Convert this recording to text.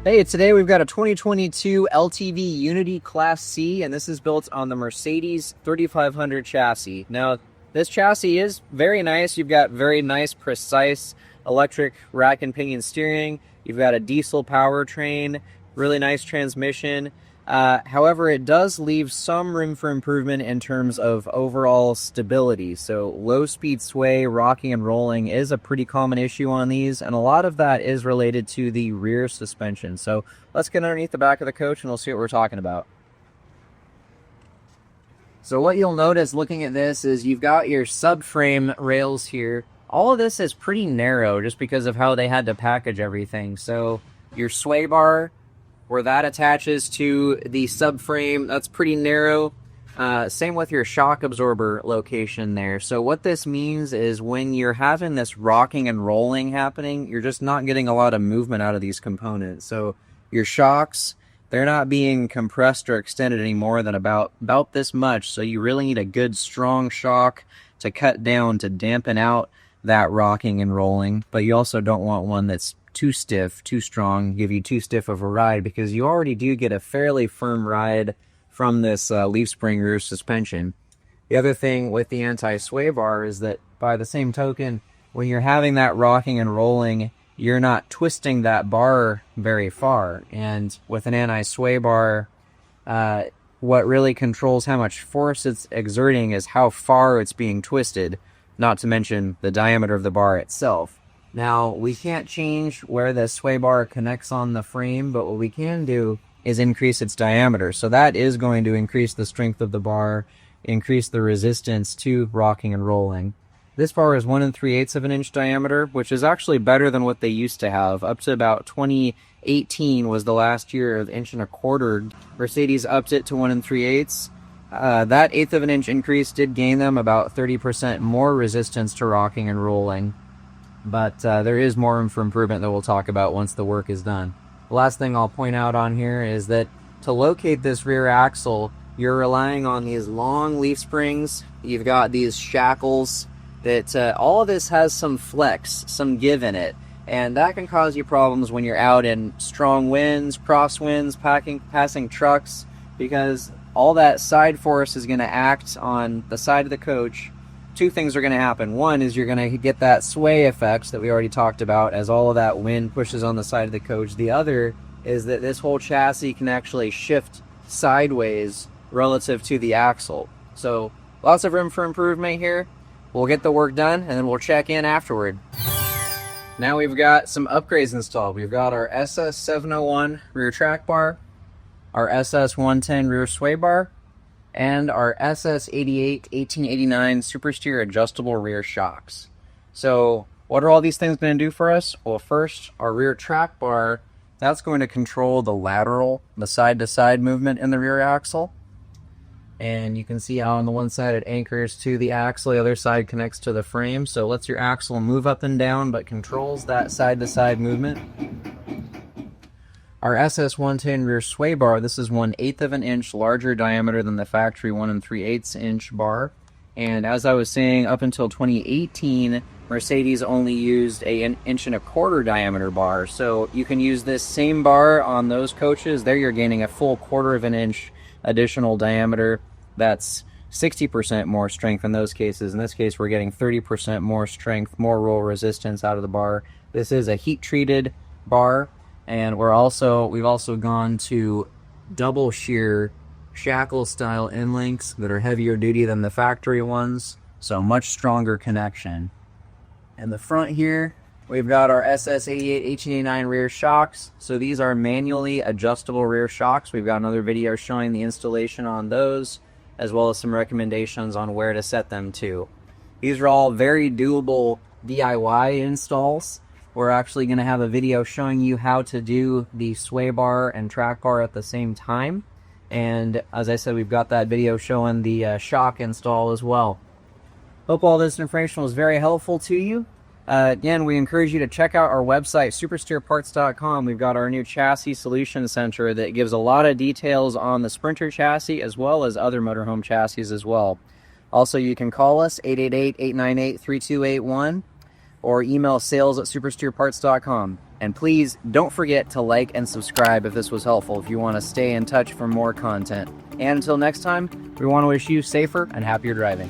Hey, today we've got a 2022 LTV Unity Class C, and this is built on the Mercedes 3500 chassis. Now, this chassis is very nice. You've got very nice, precise electric rack and pinion steering. You've got a diesel powertrain, really nice transmission. However, it does leave some room for improvement in terms of overall stability. So low speed sway, rocking and rolling is a pretty common issue on these, and a lot of that is related to the rear suspension. So let's get underneath the back of the coach and we'll see what we're talking about. So what you'll notice looking at this is you've got your subframe rails here. All of this is pretty narrow just because of how they had to package everything. So your sway bar, where that attaches to the subframe, that's pretty narrow. Same with your shock absorber location there. So what this means is when you're having this rocking and rolling happening, you're just not getting a lot of movement out of these components. So your shocks, they're not being compressed or extended any more than about this much. So you really need a good strong shock to cut down, to dampen out that rocking and rolling. But you also don't want one that's too stiff, too strong, give you too stiff of a ride, because you already do get a fairly firm ride from this leaf spring rear suspension. The other thing with the anti-sway bar is that by the same token, when you're having that rocking and rolling, you're not twisting that bar very far. And with an anti-sway bar, what really controls how much force it's exerting is how far it's being twisted, not to mention the diameter of the bar itself. Now, we can't change where the sway bar connects on the frame, but what we can do is increase its diameter. So that is going to increase the strength of the bar, increase the resistance to rocking and rolling. This bar is 1 3/8 of an inch diameter, which is actually better than what they used to have. Up to about 2018 was the last year of 1 1/4. Mercedes upped it to 1 3/8. That 1/8 of an inch increase did gain them about 30% more resistance to rocking and rolling. But there is more room for improvement that we'll talk about once the work is done. The last thing I'll point out on here is that to locate this rear axle, you're relying on these long leaf springs. You've got these shackles that all of this has some flex, some give in it. And that can cause you problems when you're out in strong winds, crosswinds, passing trucks, because all that side force is going to act on the side of the coach. Two things are going to happen. One is you're going to get that sway effect that we already talked about as all of that wind pushes on the side of the coach. The other is that this whole chassis can actually shift sideways relative to the axle. So lots of room for improvement here. We'll get the work done and then we'll check in afterward. Now we've got some upgrades installed. We've got our SS701 rear track bar, our SS110 rear sway bar, and our SS88 1889 SuperSteer adjustable rear shocks. So what are all these things going to do for us? Well, first, our rear track bar, that's going to control the lateral, the side-to-side movement in the rear axle. And you can see how on the one side it anchors to the axle, the other side connects to the frame. So it lets your axle move up and down, but controls that side-to-side movement. Our SS110 rear sway bar, this is 1/8 of an inch larger diameter than the factory 1 3/8 inch bar. And as I was saying, up until 2018, Mercedes only used an 1 1/4 diameter bar. So you can use this same bar on those coaches. There you're gaining a full 1/4 of an inch additional diameter. That's 60% more strength in those cases. In this case, we're getting 30% more strength, more roll resistance out of the bar. This is a heat-treated bar. And we've also gone to double-shear shackle style end links that are heavier duty than the factory ones, so much stronger connection. In the front here, we've got our SS88 1889 rear shocks. So these are manually adjustable rear shocks. We've got another video showing the installation on those, as well as some recommendations on where to set them to. These are all very doable DIY installs. We're actually going to have a video showing you how to do the sway bar and track bar at the same time. And as I said, we've got that video showing the shock install as well. Hope all this information was very helpful to you. Again, we encourage you to check out our website, supersteerparts.com. We've got our new chassis solution center that gives a lot of details on the Sprinter chassis as well as other motorhome chassis as well. Also, you can call us 888-898-3281 or email sales@supersteerparts.com. And please don't forget to like and subscribe if this was helpful, if you want to stay in touch for more content. And until next time, we want to wish you safer and happier driving.